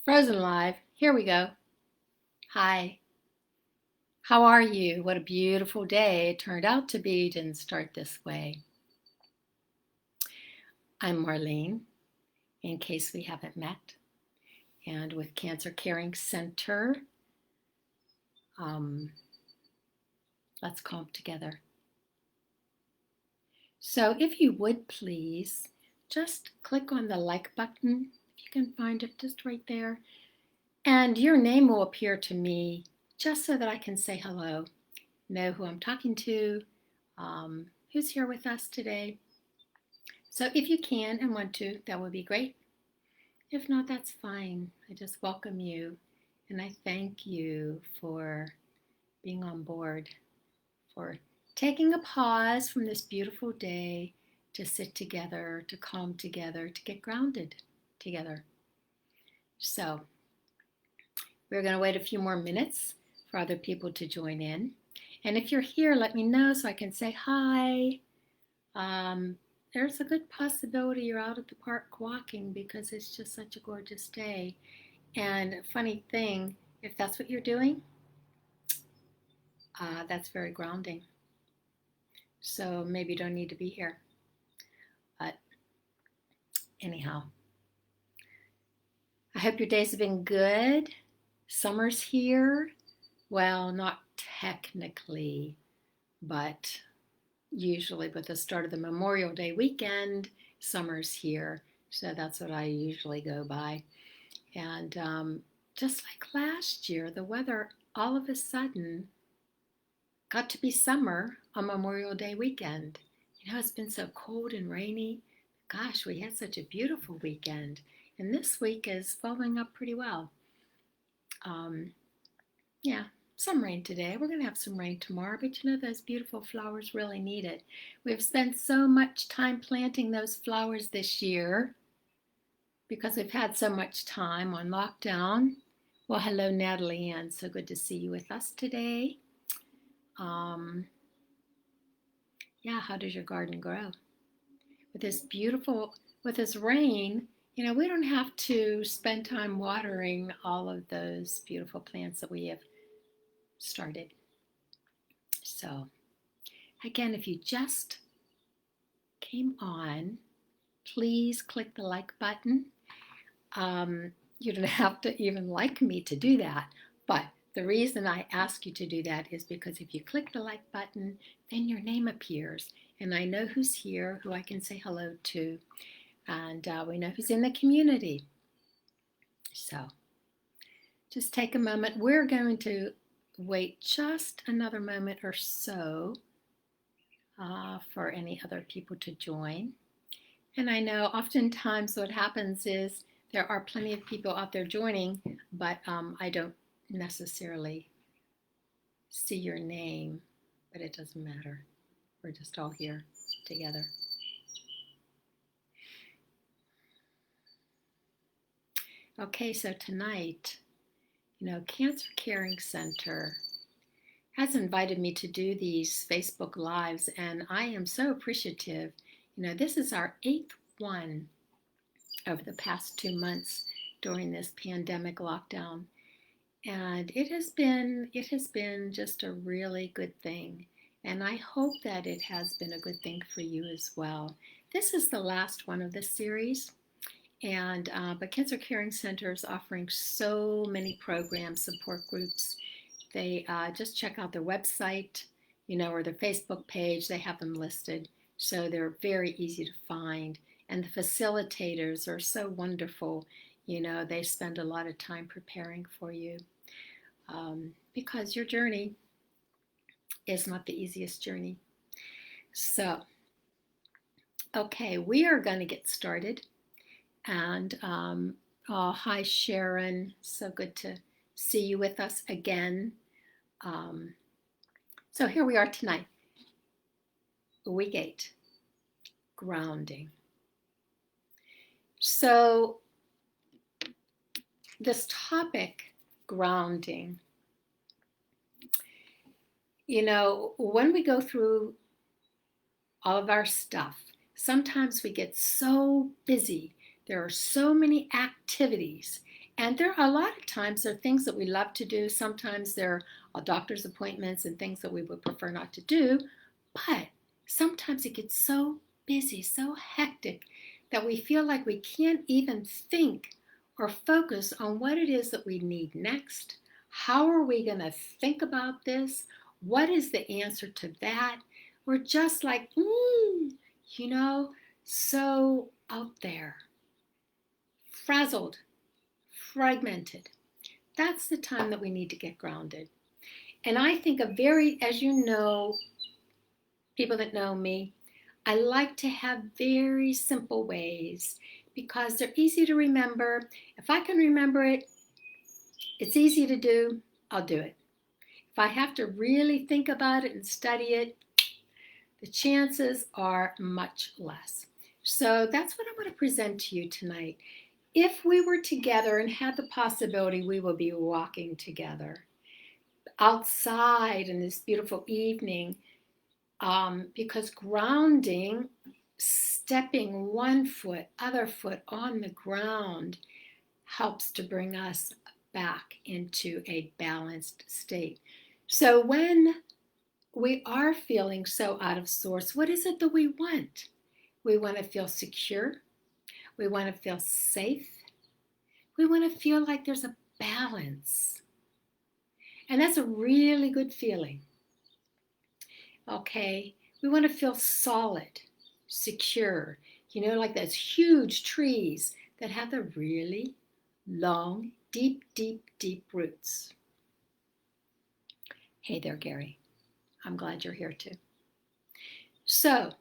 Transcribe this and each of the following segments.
Frozen Live. Here we go. Hi. How are you? What a beautiful day it turned out to be. Didn't start this way. I'm Marlene, in case we haven't met, and with Cancer Caring Center. Um, let's calm together. So if you would please, just click on the like button, if you can find it just right there, and your name will appear to me just so that I can say hello, know who I'm talking to, who's here with us today. So if you can and want to, that would be great. If not, that's fine. I just welcome you and I thank you for being on board, for taking a pause from this beautiful day to sit together, to calm together, to get grounded together. So we're going to wait a few more minutes for other people to join in. And if you're here, let me know so I can say hi. There's a good possibility you're out at the park walking because it's just such a gorgeous day. And funny thing, if that's what you're doing, that's very grounding. So maybe you don't need to be here. But anyhow, I hope your days have been good. Summer's here. Well, not technically, but usually with the start of the Memorial Day weekend, summer's here. So that's what I usually go by. And just like last year, the weather all of a sudden got to be summer on Memorial Day weekend. It's been so cold and rainy. Gosh, we had such a beautiful weekend. And this week is following up pretty well. Yeah, some rain today. We're going to have some rain tomorrow, but those beautiful flowers really need it. We've spent so much time planting those flowers this year because we've had so much time on lockdown. Well, hello, Natalie Ann. So good to see you with us today. Yeah, how does your garden grow? With this rain, we don't have to spend time watering all of those beautiful plants that we have started. So, again, if you just came on, please click the like button. You don't have to even like me to do that, but the reason I ask you to do that is because if you click the like button, then your name appears, and I know who's here, who I can say hello to, and we know who's in the community. So just take a moment. We're going to wait just another moment or so for any other people to join. And I know oftentimes what happens is there are plenty of people out there joining, but I don't necessarily see your name, but it doesn't matter. We're just all here together. Okay, so tonight, Cancer Caring Center has invited me to do these Facebook Lives, and I am so appreciative. This is our 8th one over the past 2 months during this pandemic lockdown. And it has been just a really good thing. And I hope that it has been a good thing for you as well. This is the last one of this series. And but Cancer Caring Center is offering so many programs, support groups. They just check out their website, or their Facebook page. They have them listed. So they're very easy to find. And the facilitators are so wonderful. They spend a lot of time preparing for you. Because your journey is not the easiest journey. So, okay, we are going to get started. And hi, Sharon. So good to see you with us again. So here we are tonight. Week 8, grounding. So this topic, grounding, when we go through all of our stuff, sometimes we get so busy. There are so many activities, And there are a lot of times there are things that we love to do. Sometimes there are doctor's appointments and things that we would prefer not to do. But sometimes it gets so busy, so hectic, that we feel like we can't even think or focus on what it is that we need next. How are we going to think about this? What is the answer to that? We're just like, so out there, frazzled, fragmented. That's the time that we need to get grounded. And I think as you know, people that know me, I like to have very simple ways because they're easy to remember. If I can remember it, it's easy to do, I'll do it. If I have to really think about it and study it, the chances are much less. So that's what I want to present to you tonight. If we were together and had the possibility, we will be walking together outside in this beautiful evening, because grounding, stepping one foot, other foot on the ground, helps to bring us back into a balanced state. So when we are feeling so out of sorts, what is it that we want? We want to feel secure. We want to feel safe. We want to feel like there's a balance. And that's a really good feeling. Okay, we want to feel solid, secure, like those huge trees that have the really long, deep, deep, deep roots. Hey there, Gary. I'm glad you're here too. So,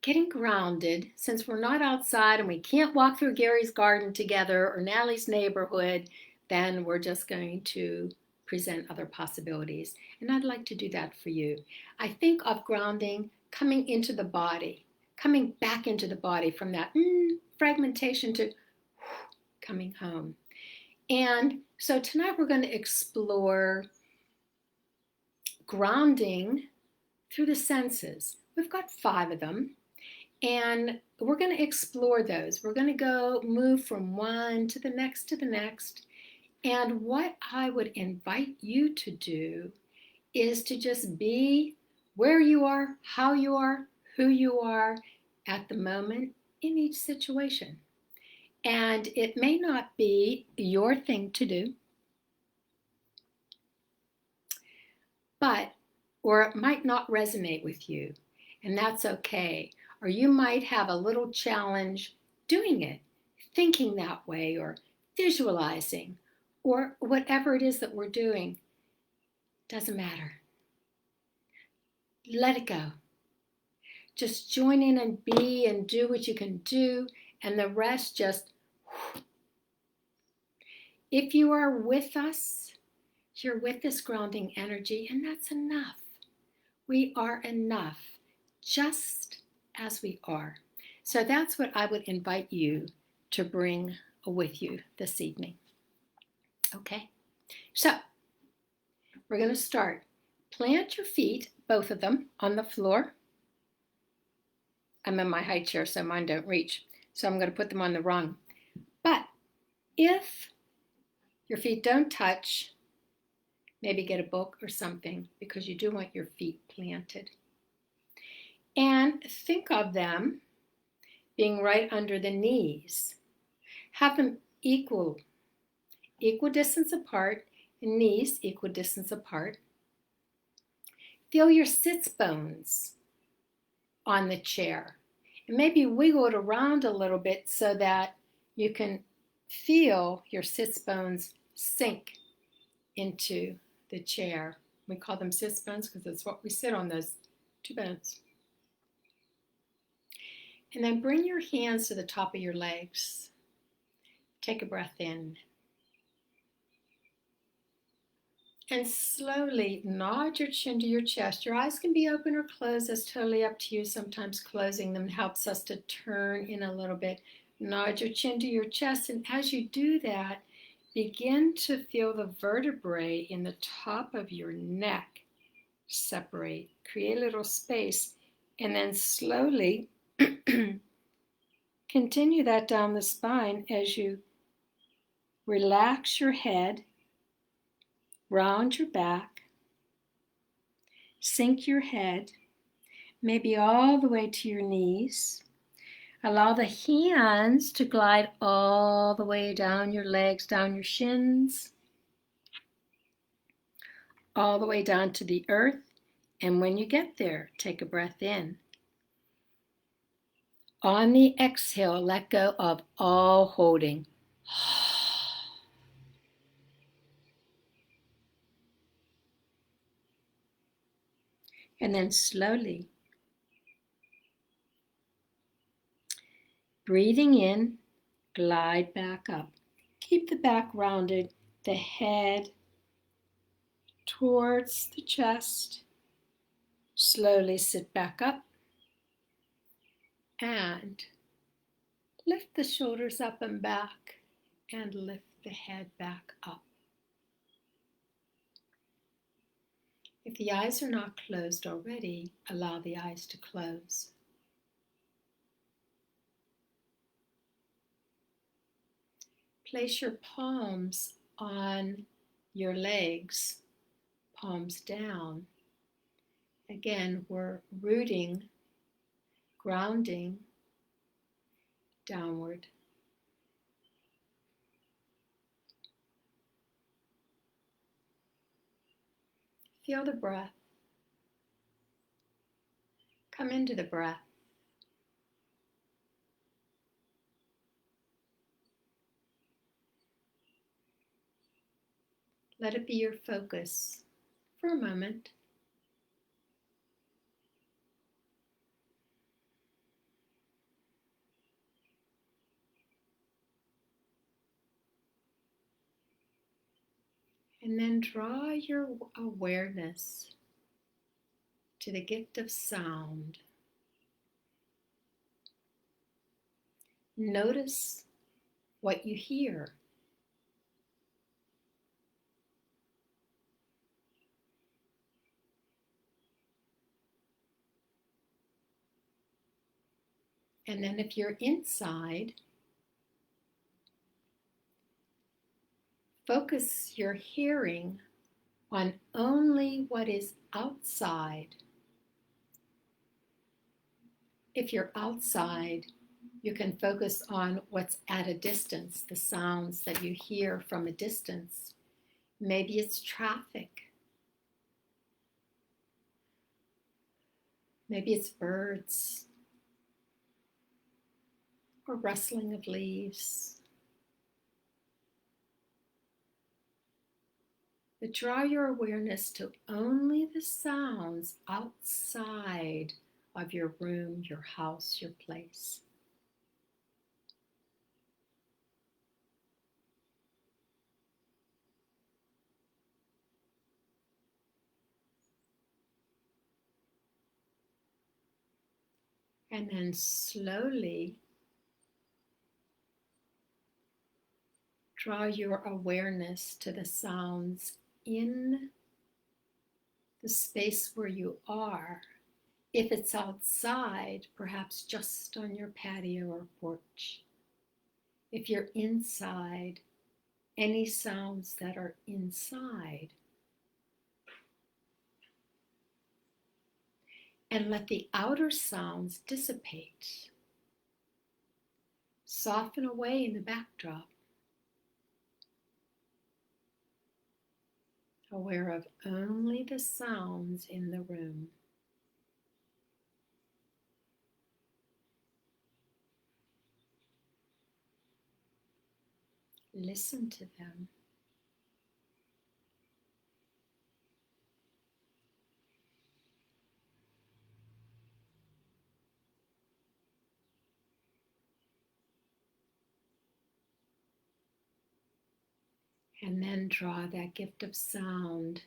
getting grounded, since we're not outside and we can't walk through Gary's garden together or Natalie's neighborhood, then we're just going to present other possibilities. And I'd like to do that for you. I think of grounding coming into the body, coming back into the body from that fragmentation to coming home. And so tonight we're going to explore grounding through the senses. We've got 5 of them. And we're going to explore those. We're going to move from one to the next to the next. And what I would invite you to do is to just be where you are, how you are, who you are at the moment in each situation. And it may not be your thing to do, or it might not resonate with you, and that's okay. Or you might have a little challenge doing it, thinking that way, or visualizing, or whatever it is that we're doing. Doesn't matter. Let it go. Just join in and be and do what you can do, and the rest just... If you are with us, you're with this grounding energy, and that's enough. We are enough, just as we are. So that's what I would invite you to bring with you this evening. Okay, so we're going to start. Plant your feet, both of them, on the floor. I'm in my high chair, so mine don't reach. So I'm going to put them on the rung. But if your feet don't touch, maybe get a book or something, because you do want your feet planted. And think of them being right under the knees. Have them equal distance apart, and knees equal distance apart. Feel your sits bones on the chair. And maybe wiggle it around a little bit so that you can feel your sits bones sink into the chair. We call them sits bones because that's what we sit on, those 2 bones. And then bring your hands to the top of your legs. Take a breath in. And slowly nod your chin to your chest. Your eyes can be open or closed. That's totally up to you. Sometimes closing them helps us to turn in a little bit. Nod your chin to your chest. And as you do that, begin to feel the vertebrae in the top of your neck separate. Create a little space. And then slowly Continue that down the spine as you relax your head, round your back, sink your head, maybe all the way to your knees. Allow the hands to glide all the way down your legs, down your shins, all the way down to the earth. And when you get there, take a breath in. On the exhale, let go of all holding. And then slowly, breathing in, glide back up. Keep the back rounded, the head towards the chest. Slowly sit back up and lift the shoulders up and back and lift the head back up. If the eyes are not closed already, allow the eyes to close. Place your palms on your legs, palms down. Again, we're rooting, grounding downward. Feel the breath. Come into the breath. Let it be your focus for a moment. And then draw your awareness to the gift of sound. Notice what you hear. And then if you're inside, focus your hearing on only what is outside. If you're outside, you can focus on what's at a distance, the sounds that you hear from a distance. Maybe it's traffic. Maybe it's birds or rustling of leaves. But draw your awareness to only the sounds outside of your room, your house, your place. And then slowly draw your awareness to the sounds in the space where you are. If it's outside, perhaps just on your patio or porch. If you're inside, any sounds that are inside. And let the outer sounds dissipate. Soften away in the backdrop. Aware of only the sounds in the room. Listen to them. And then draw that gift of sound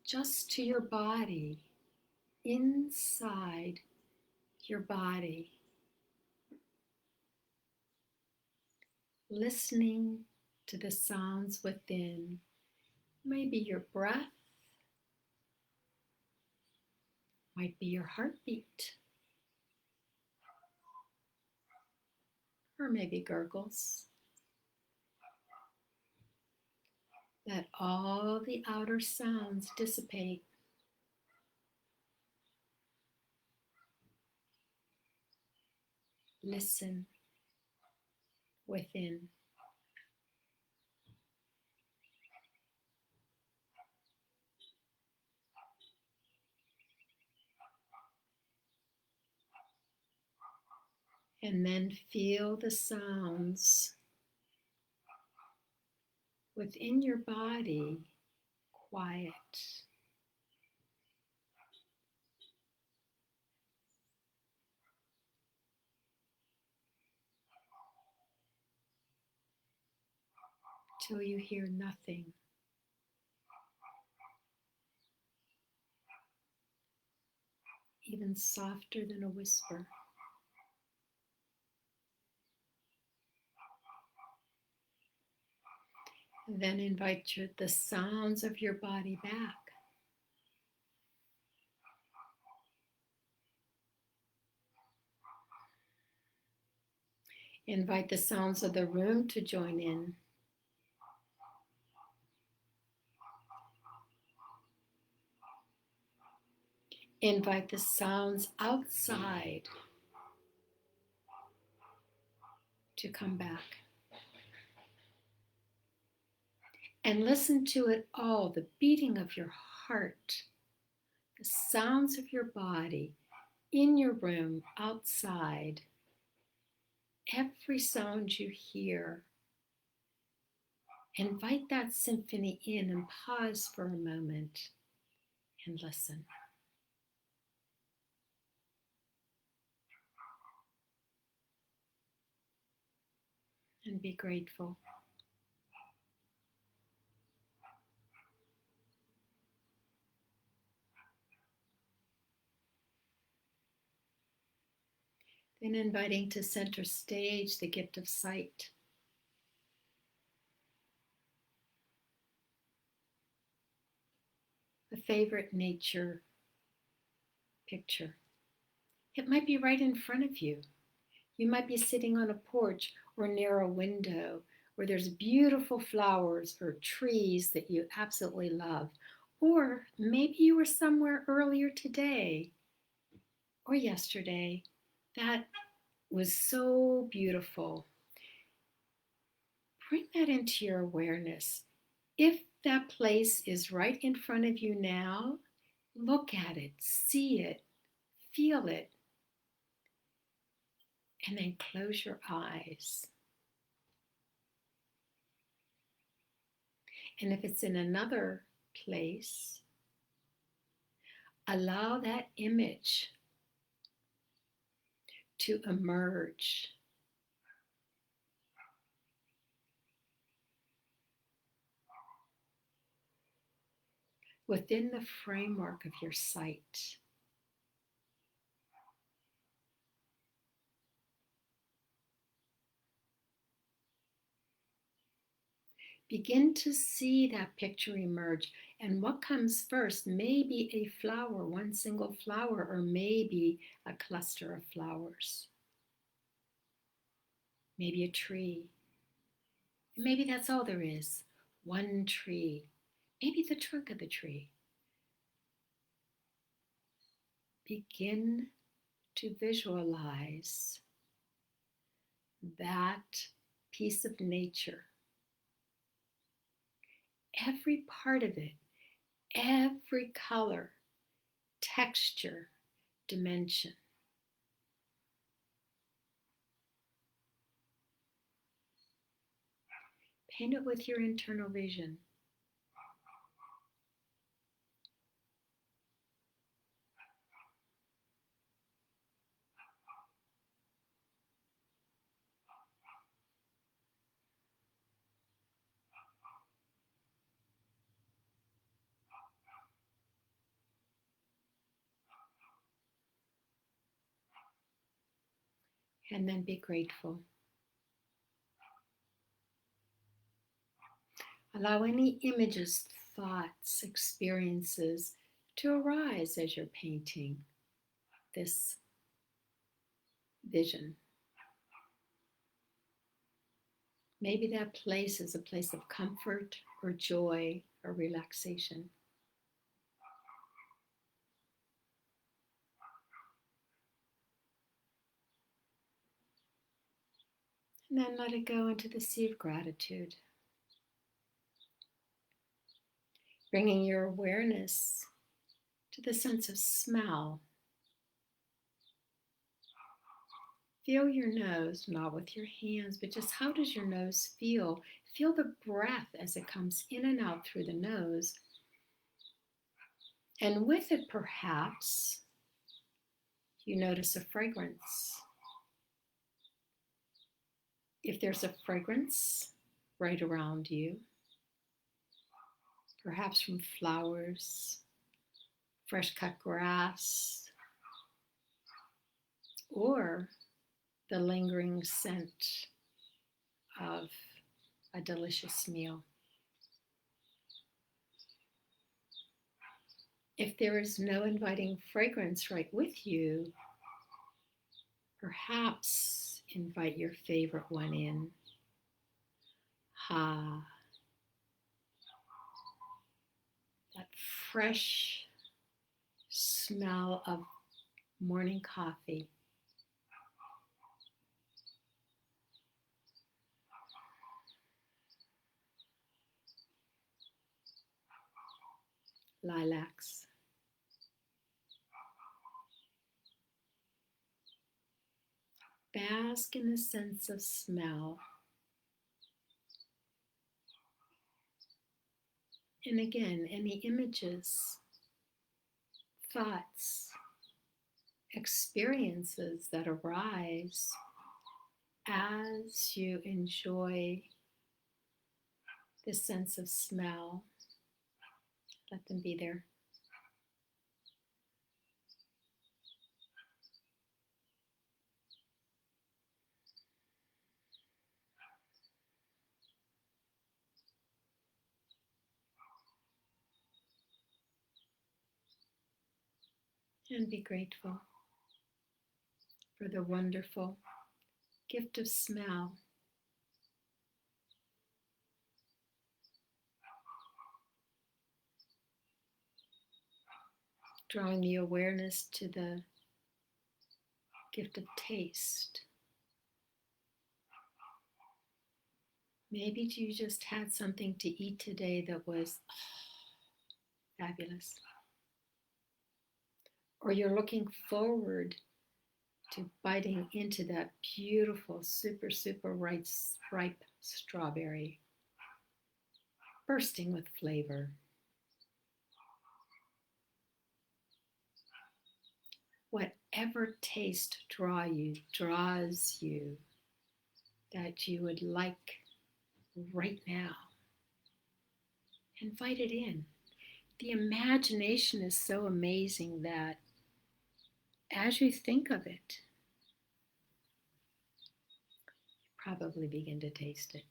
just to your body, inside your body. Listening to the sounds within, maybe your breath, might be your heartbeat. or maybe gurgles. Let all the outer sounds dissipate. Listen within. And then feel the sounds within your body quiet. Till you hear nothing. Even softer than a whisper. Then invite the sounds of your body back. Invite the sounds of the room to join in. Invite the sounds outside to come back. And listen to it all, the beating of your heart, the sounds of your body, in your room, outside, every sound you hear. Invite that symphony in and pause for a moment and listen. And be grateful. Then inviting to center stage the gift of sight. A favorite nature picture. It might be right in front of you. You might be sitting on a porch or near a window where there's beautiful flowers or trees that you absolutely love. Or maybe you were somewhere earlier today or yesterday that was so beautiful. Bring that into your awareness. If that place is right in front of you now, look at it, see it, feel it, and then close your eyes. And if it's in another place, allow that image to emerge within the framework of your sight. Begin to see that picture emerge, and what comes first may be a flower, one single flower, or maybe a cluster of flowers. Maybe a tree. Maybe that's all there is, one tree. Maybe the trunk of the tree. Begin to visualize that piece of nature. Every part of it, every color, texture, dimension. Paint it with your internal vision. And then be grateful. Allow any images, thoughts, experiences to arise as you're painting this vision. Maybe that place is a place of comfort or joy or relaxation. And then let it go into the sea of gratitude, bringing your awareness to the sense of smell. Feel your nose, not with your hands, but just how does your nose feel? Feel the breath as it comes in and out through the nose. And with it, perhaps, you notice a fragrance. If there's a fragrance right around you, perhaps from flowers, fresh cut grass, or the lingering scent of a delicious meal. If there is no inviting fragrance right with you, perhaps invite your favorite one in. That fresh smell of morning coffee. Lilacs. Bask in the sense of smell. And again, any images, thoughts, experiences that arise as you enjoy the sense of smell, let them be there. And be grateful for the wonderful gift of smell. Drawing the awareness to the gift of taste. Maybe you just had something to eat today that was fabulous. Or you're looking forward to biting into that beautiful, super, super ripe strawberry, bursting with flavor. Whatever taste draws you that you would like right now, invite it in. The imagination is so amazing that as you think of it, you probably begin to taste it.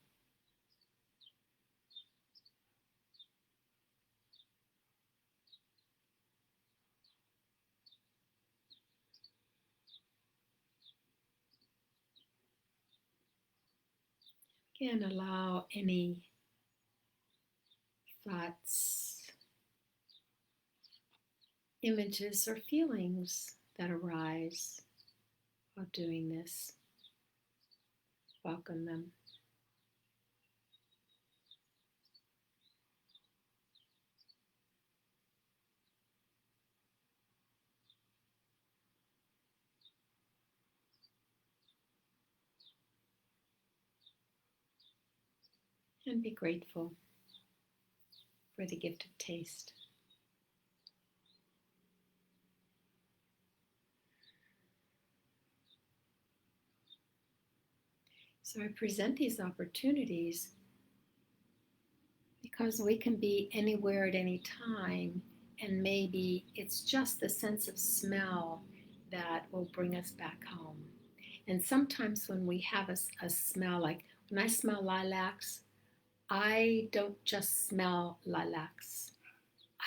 Again, allow any thoughts, images, or feelings that arise while doing this. Welcome them. And be grateful for the gift of taste. So I present these opportunities because we can be anywhere at any time, and maybe it's just the sense of smell that will bring us back home. And sometimes when we have a smell, like when I smell lilacs, I don't just smell lilacs.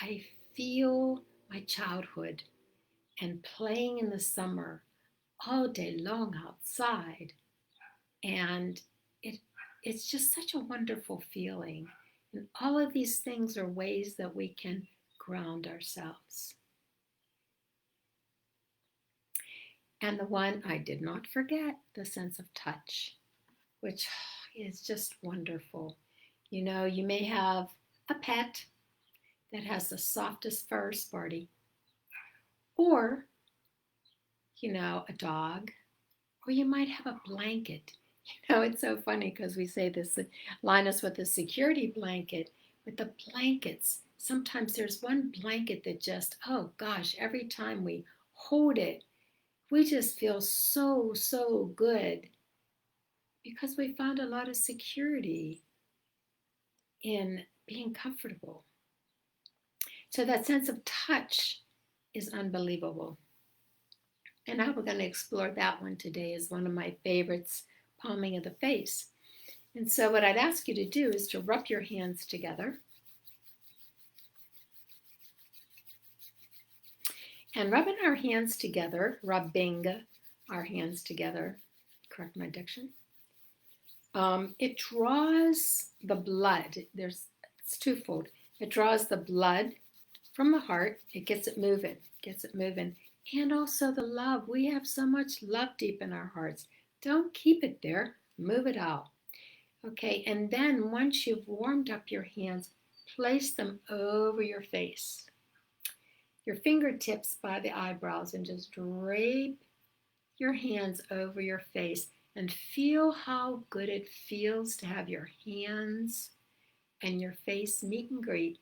I feel my childhood and playing in the summer all day long outside. And it it's just such a wonderful feeling. And all of these things are ways that we can ground ourselves. And the one I did not forget, the sense of touch, which is just wonderful. You know, you may have a pet that has the softest fur, Sparty, or, you know, a dog, or you might have a blanket. You know, it's so funny because we say this, line us with a security blanket, but the blankets, sometimes there's one blanket that just, oh gosh, every time we hold it, we just feel so, so good because we found a lot of security in being comfortable. So that sense of touch is unbelievable. And now we're going to explore that one today as one of my favorites, palming of the face. And so what I'd ask you to do is to rub your hands together. And rubbing our hands together, rubbing our hands together, correct my diction, it draws the blood. It's twofold. It draws the blood from the heart. It gets it moving, and also the love. We have so much love deep in our hearts. Don't keep it there. Move it out. Okay, and then once you've warmed up your hands, place them over your face, your fingertips by the eyebrows, and just drape your hands over your face and feel how good it feels to have your hands and your face meet and greet.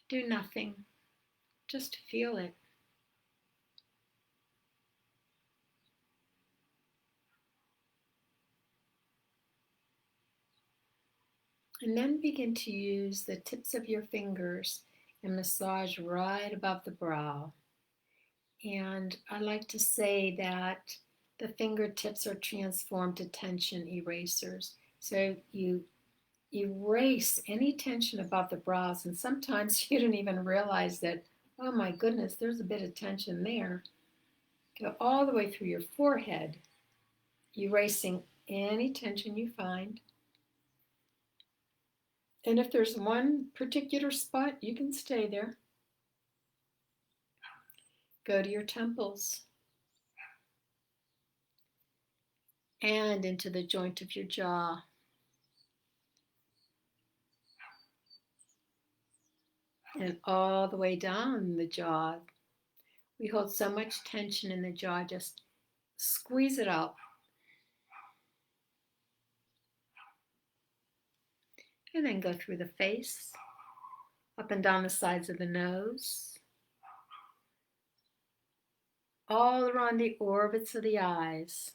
Do nothing, just feel it. And then begin to use the tips of your fingers and massage right above the brow. And I like to say that the fingertips are transformed to tension erasers. So you erase any tension above the brows, and sometimes you don't even realize that, oh my goodness, there's a bit of tension there. Go all the way through your forehead, erasing any tension you find. And if there's one particular spot, you can stay there. Go to your temples and into the joint of your jaw. And all the way down the jaw. We hold so much tension in the jaw, just squeeze it out. And then go through the face, up and down the sides of the nose, all around the orbits of the eyes,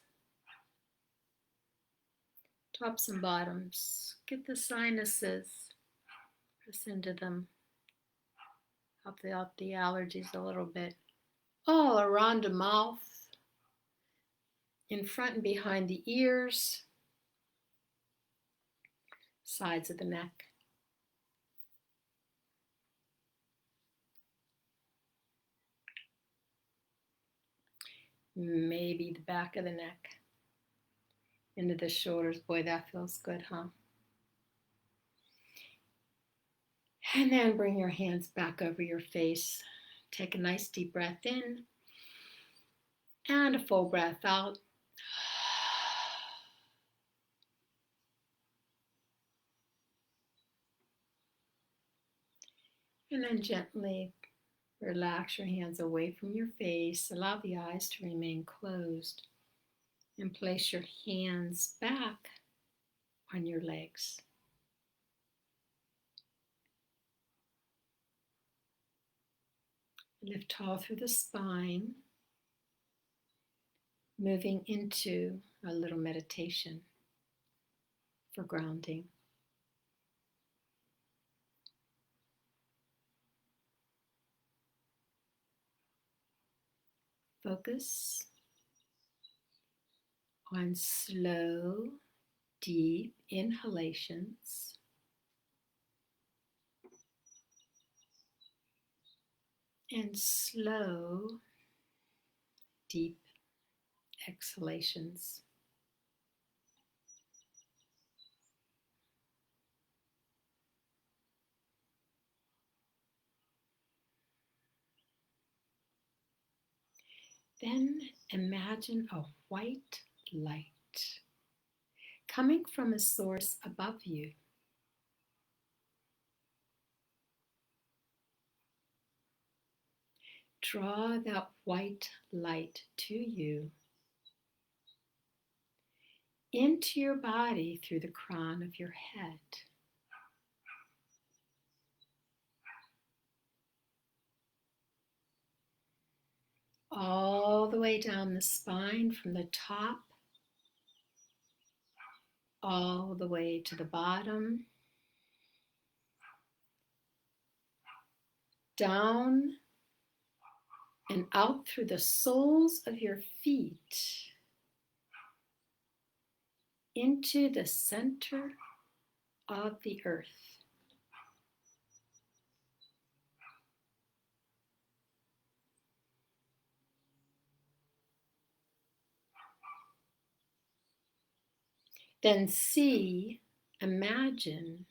tops and bottoms. Get the sinuses, press into them, help out the allergies a little bit. All around the mouth, in front and behind the ears, sides of the neck. Maybe the back of the neck, into the shoulders. Boy, that feels good, huh? And then bring your hands back over your face. Take a nice deep breath in and a full breath out. And then gently relax your hands away from your face. Allow the eyes to remain closed. And place your hands back on your legs. Lift tall through the spine, moving into a little meditation for grounding. Focus on slow, deep inhalations and slow, deep exhalations. Then imagine a white light coming from a source above you. Draw that white light to you, into your body through the crown of your head. All the way down the spine from the top, all the way to the bottom, down and out through the soles of your feet, into the center of the earth. Then see, imagine,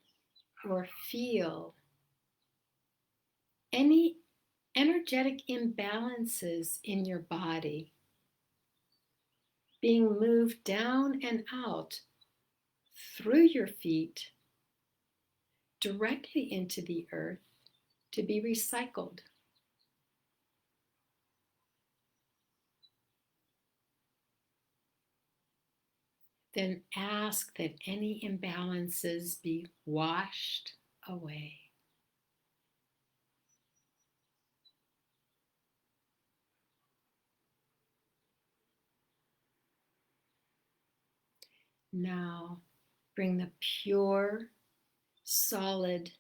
or feel any energetic imbalances in your body being moved down and out through your feet directly into the earth to be recycled. Then ask that any imbalances be washed away. Now bring the pure, solid,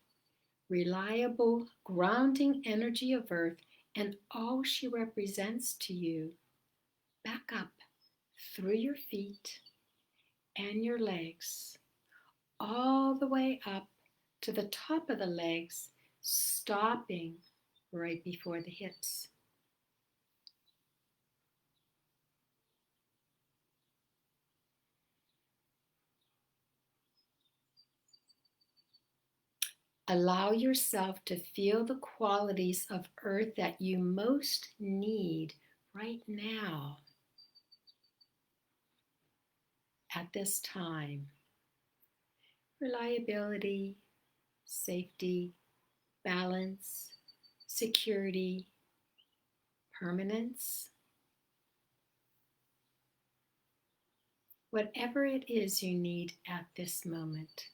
reliable, grounding energy of earth and all she represents to you back up through your feet and your legs, all the way up to the top of the legs, stopping right before the hips. Allow yourself to feel the qualities of earth that you most need right now at this time. Reliability, safety, balance, security, permanence. Whatever it is you need at this moment.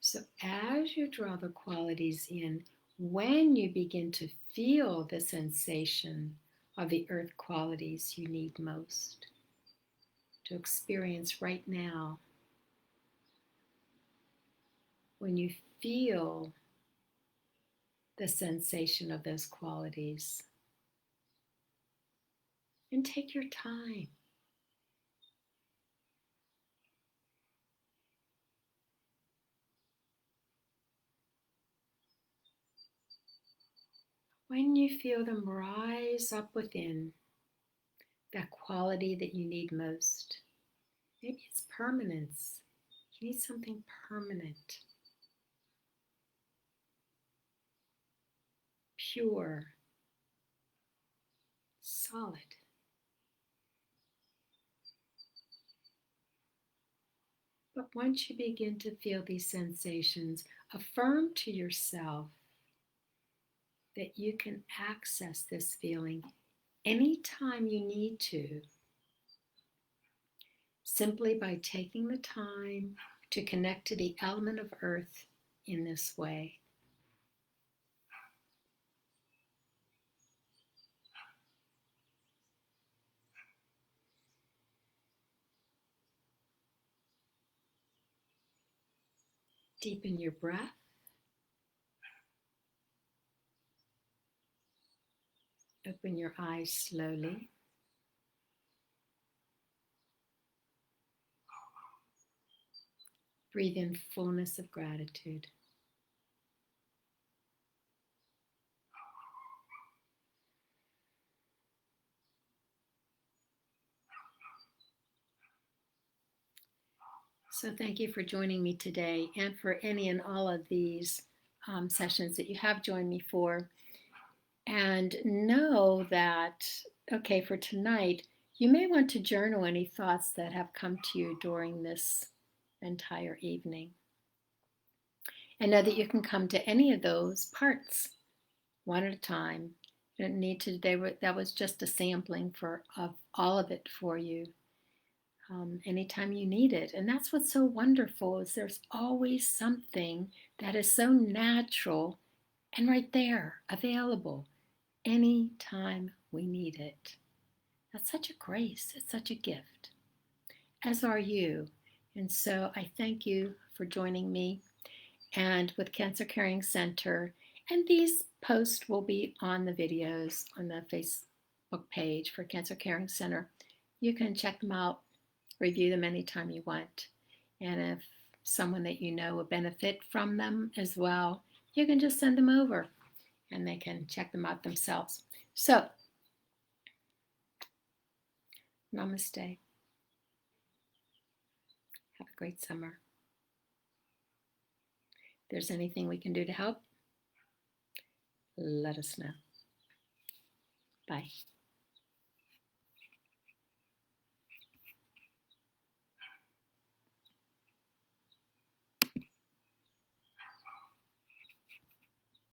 So as you draw the qualities in, when you begin to feel the sensation of the earth qualities you need most to experience right now, when you feel the sensation of those qualities, and take your time. When you feel them rise up within, that quality that you need most, maybe it's permanence. You need something permanent, pure, solid. But once you begin to feel these sensations, affirm to yourself that you can access this feeling anytime you need to, simply by taking the time to connect to the element of earth in this way. Deepen your breath. Open your eyes slowly. Breathe in fullness of gratitude. So thank you for joining me today and for any and all of these sessions that you have joined me for. And know that, okay, for tonight, you may want to journal any thoughts that have come to you during this entire evening. And know that you can come to any of those parts one at a time. You don't need to, that was just a sampling of all of it for you. Anytime you need it. And that's what's so wonderful is there's always something that is so natural and right there, available, anytime we need it. That's such a grace. It's such a gift, as are you. And so I thank you for joining me and with Cancer Caring Center. And these posts will be on the videos on the Facebook page for Cancer Caring Center. You can check them out, review them anytime you want. And if someone that you know will benefit from them as well, you can just send them over and they can check them out themselves. So, namaste. Have a great summer. If there's anything we can do to help, let us know. Bye.